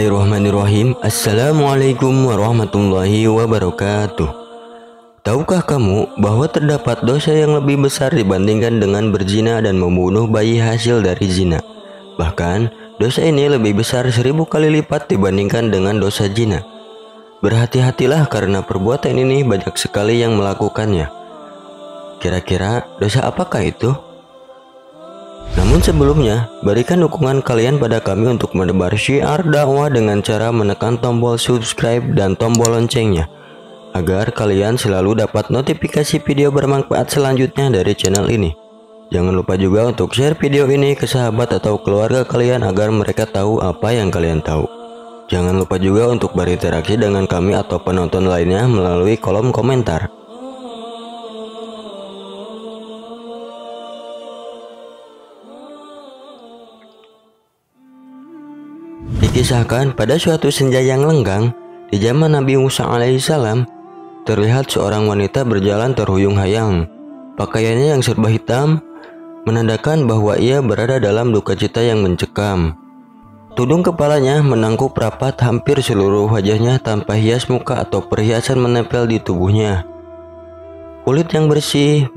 Bismillahirrahmanirrahim. Assalamualaikum warahmatullahi wabarakatuh. Tahukah kamu bahwa terdapat dosa yang lebih besar dibandingkan dengan berzina dan membunuh bayi hasil dari zina? Bahkan, dosa ini lebih besar 1000 kali lipat dibandingkan dengan dosa zina. Berhati-hatilah karena perbuatan ini banyak sekali yang melakukannya. Kira-kira dosa apakah itu? Namun sebelumnya, berikan dukungan kalian pada kami untuk menebar syiar dakwah dengan cara menekan tombol subscribe dan tombol loncengnya, agar kalian selalu dapat notifikasi video bermanfaat selanjutnya dari channel ini. Jangan lupa juga untuk share video ini ke sahabat atau keluarga kalian agar mereka tahu apa yang kalian tahu. Jangan lupa juga untuk berinteraksi dengan kami atau penonton lainnya melalui kolom komentar. Dikisahkan pada suatu senja yang lenggang di zaman Nabi Musa alaihissalam, terlihat seorang wanita berjalan terhuyung-hayang. Pakaiannya yang serba hitam menandakan bahwa ia berada dalam duka cita yang mencekam. Tudung kepalanya menangkup rapat hampir seluruh wajahnya tanpa hias muka atau perhiasan menempel di tubuhnya. Kulit yang bersih,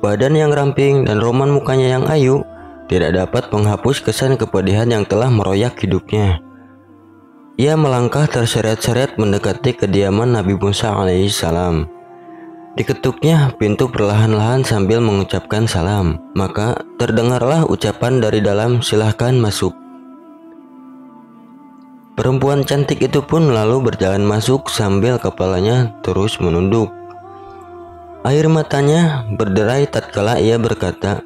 badan yang ramping, dan roman mukanya yang ayu tidak dapat menghapus kesan kepedihan yang telah meroyak hidupnya. Ia melangkah terseret-seret mendekati kediaman Nabi Musa alaihissalam. Diketuknya pintu perlahan-lahan sambil mengucapkan salam. Maka terdengarlah ucapan dari dalam, "Silahkan masuk." Perempuan cantik itu pun lalu berjalan masuk sambil kepalanya terus menunduk. Air matanya berderai tatkala ia berkata,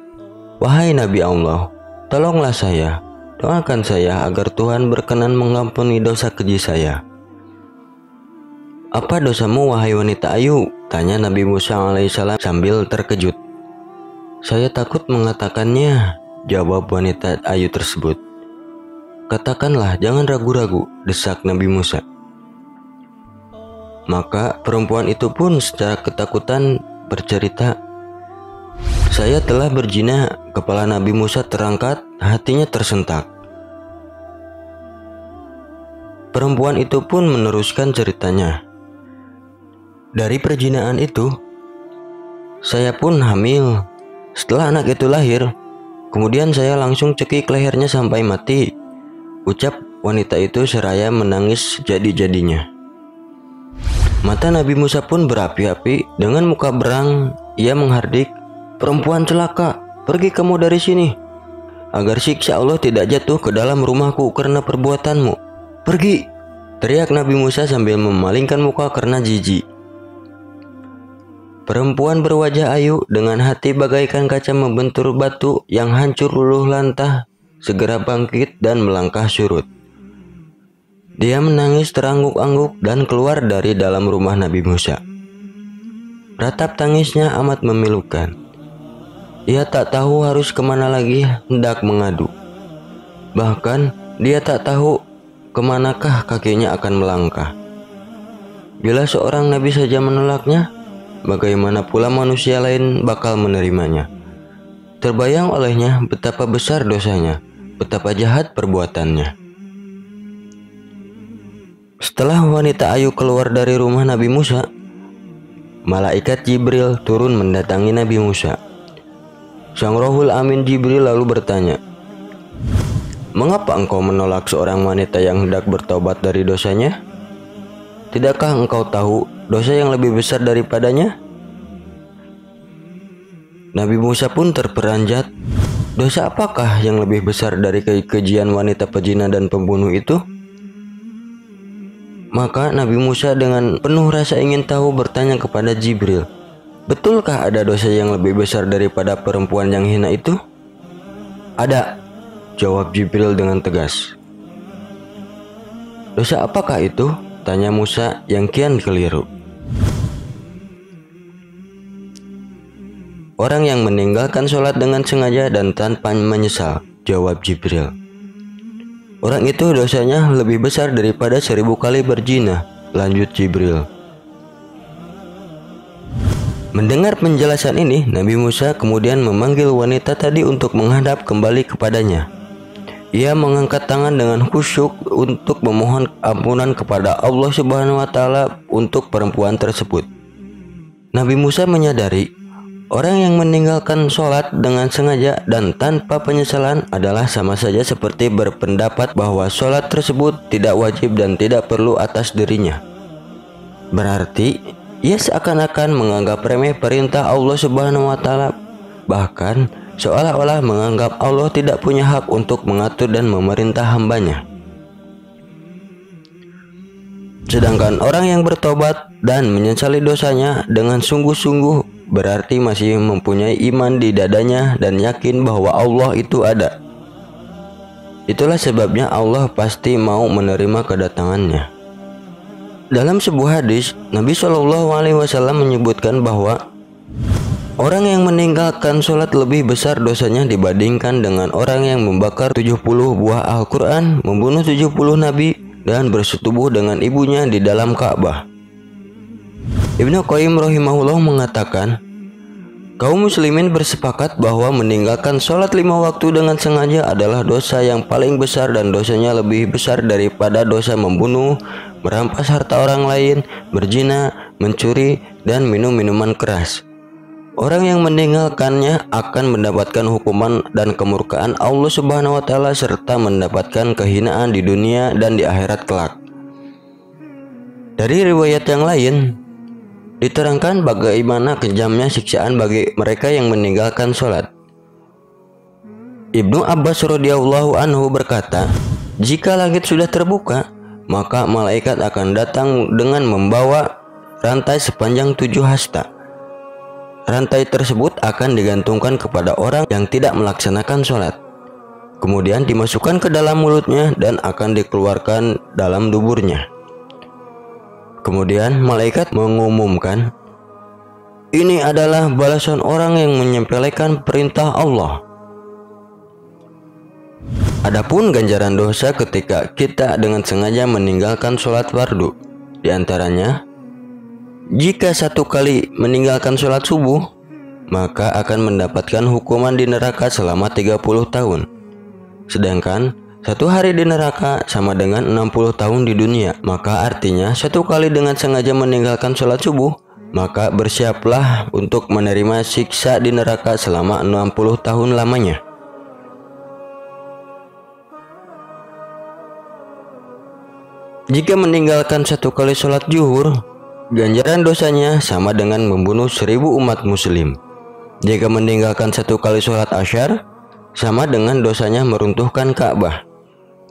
"Wahai Nabi Allah, tolonglah saya. Doakan saya agar Tuhan berkenan mengampuni dosa keji saya." "Apa dosamu wahai wanita ayu?" tanya Nabi Musa alaihissalam sambil terkejut. "Saya takut mengatakannya," jawab wanita ayu tersebut. "Katakanlah, jangan ragu-ragu," desak Nabi Musa. Maka perempuan itu pun secara ketakutan bercerita, "Saya telah berzina." Kepala Nabi Musa terangkat, hatinya tersentak. Perempuan itu pun meneruskan ceritanya. "Dari perzinaan itu, saya pun hamil. Setelah anak itu lahir, kemudian saya langsung cekik lehernya sampai mati," ucap wanita itu seraya menangis jadi-jadinya. Mata Nabi Musa pun berapi-api. Dengan muka berang, ia menghardik, "Perempuan celaka, pergi kamu dari sini, agar siksa Allah tidak jatuh ke dalam rumahku karena perbuatanmu. Pergi!" teriak Nabi Musa sambil memalingkan muka karena jijik. Perempuan berwajah ayu dengan hati bagaikan kaca membentur batu yang hancur luluh lantah segera bangkit dan melangkah surut. Dia menangis terangguk-angguk dan keluar dari dalam rumah Nabi Musa. Ratap tangisnya amat memilukan. Ia tak tahu harus kemana lagi hendak mengadu. Bahkan dia tak tahu kemanakah kakinya akan melangkah. Bila seorang nabi saja menolaknya, bagaimana pula manusia lain bakal menerimanya? Terbayang olehnya betapa besar dosanya, betapa jahat perbuatannya. Setelah wanita ayu keluar dari rumah Nabi Musa, malaikat Jibril turun mendatangi Nabi Musa. Sang Rohul Amin Jibril lalu bertanya, "Mengapa engkau menolak seorang wanita yang hendak bertobat dari dosanya? Tidakkah engkau tahu dosa yang lebih besar daripadanya?" Nabi Musa pun terperanjat. Dosa apakah yang lebih besar dari kekejian wanita pezina dan pembunuh itu? Maka Nabi Musa dengan penuh rasa ingin tahu bertanya kepada Jibril, "Betulkah ada dosa yang lebih besar daripada perempuan yang hina itu?" "Ada," jawab Jibril dengan tegas. "Dosa apakah itu?" tanya Musa yang kian keliru. "Orang yang meninggalkan sholat dengan sengaja dan tanpa menyesal," jawab Jibril. "Orang itu dosanya lebih besar daripada 1000 kali berzina," lanjut Jibril. Mendengar penjelasan ini, Nabi Musa kemudian memanggil wanita tadi untuk menghadap kembali kepadanya. ia mengangkat tangan dengan khusyuk untuk memohon ampunan kepada Allah Subhanahu wa taala untuk perempuan tersebut. Nabi Musa menyadari orang yang meninggalkan sholat dengan sengaja dan tanpa penyesalan adalah sama saja seperti berpendapat bahwa sholat tersebut tidak wajib dan tidak perlu atas dirinya. Berarti ia seakan-akan menganggap remeh perintah Allah Subhanahu wa taala, bahkan seolah-olah menganggap Allah tidak punya hak untuk mengatur dan memerintah hambanya. Sedangkan orang yang bertobat dan menyesali dosanya dengan sungguh-sungguh berarti masih mempunyai iman di dadanya dan yakin bahwa Allah itu ada. Itulah sebabnya Allah pasti mau menerima kedatangannya. Dalam sebuah hadis, Nabi SAW menyebutkan bahwa orang yang meninggalkan sholat lebih besar dosanya dibandingkan dengan orang yang membakar 70 buah Al-Quran, membunuh 70 nabi, dan bersetubuh dengan ibunya di dalam Ka'bah. Ibnu Qayyim rahimahullah mengatakan, kaum muslimin bersepakat bahwa meninggalkan sholat 5 waktu dengan sengaja adalah dosa yang paling besar dan dosanya lebih besar daripada dosa membunuh, merampas harta orang lain, berzina, mencuri, dan minum minuman keras. Orang yang meninggalkannya akan mendapatkan hukuman dan kemurkaan Allah Subhanahu wa taala serta mendapatkan kehinaan di dunia dan di akhirat kelak. Dari riwayat yang lain diterangkan bagaimana kejamnya siksaan bagi mereka yang meninggalkan sholat. Ibnu Abbas radhiyallahu anhu berkata, jika langit sudah terbuka, maka malaikat akan datang dengan membawa rantai sepanjang 7 hasta. Rantai tersebut akan digantungkan kepada orang yang tidak melaksanakan sholat. Kemudian dimasukkan ke dalam mulutnya dan akan dikeluarkan dalam duburnya. Kemudian malaikat mengumumkan, ini adalah balasan orang yang menyepelekan perintah Allah. Adapun ganjaran dosa ketika kita dengan sengaja meninggalkan sholat fardu, di antaranya, jika 1 kali meninggalkan sholat subuh, maka akan mendapatkan hukuman di neraka selama 30 tahun. Sedangkan 1 hari di neraka sama dengan 60 tahun di dunia. Maka artinya 1 kali dengan sengaja meninggalkan sholat subuh, maka bersiaplah untuk menerima siksa di neraka selama 60 tahun lamanya. Jika meninggalkan 1 kali sholat zuhur, ganjaran dosanya sama dengan membunuh 1000 umat muslim. Jika meninggalkan 1 kali sholat asyar, sama dengan dosanya meruntuhkan Ka'bah.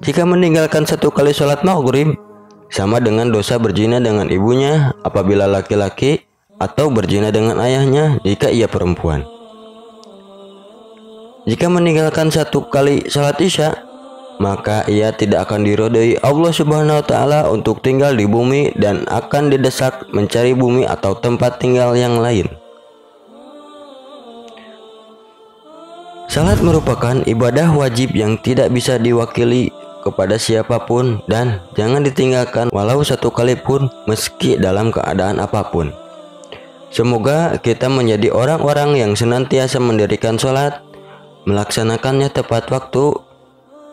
Jika meninggalkan 1 kali sholat maghrib, sama dengan dosa berzina dengan ibunya apabila laki-laki, atau berzina dengan ayahnya jika ia perempuan. Jika meninggalkan 1 kali sholat isya, maka ia tidak akan diridhoi Allah Subhanahu wa taala untuk tinggal di bumi dan akan didesak mencari bumi atau tempat tinggal yang lain. Salat merupakan ibadah wajib yang tidak bisa diwakili kepada siapapun dan jangan ditinggalkan walau 1 kali pun meski dalam keadaan apapun. Semoga kita menjadi orang-orang yang senantiasa mendirikan sholat, melaksanakannya tepat waktu,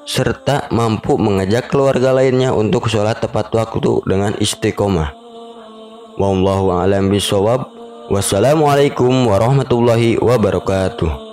serta mampu mengajak keluarga lainnya untuk sholat tepat waktu dengan istiqomah. Wallahu a'lam bishawab. Wassalamualaikum warahmatullahi wabarakatuh.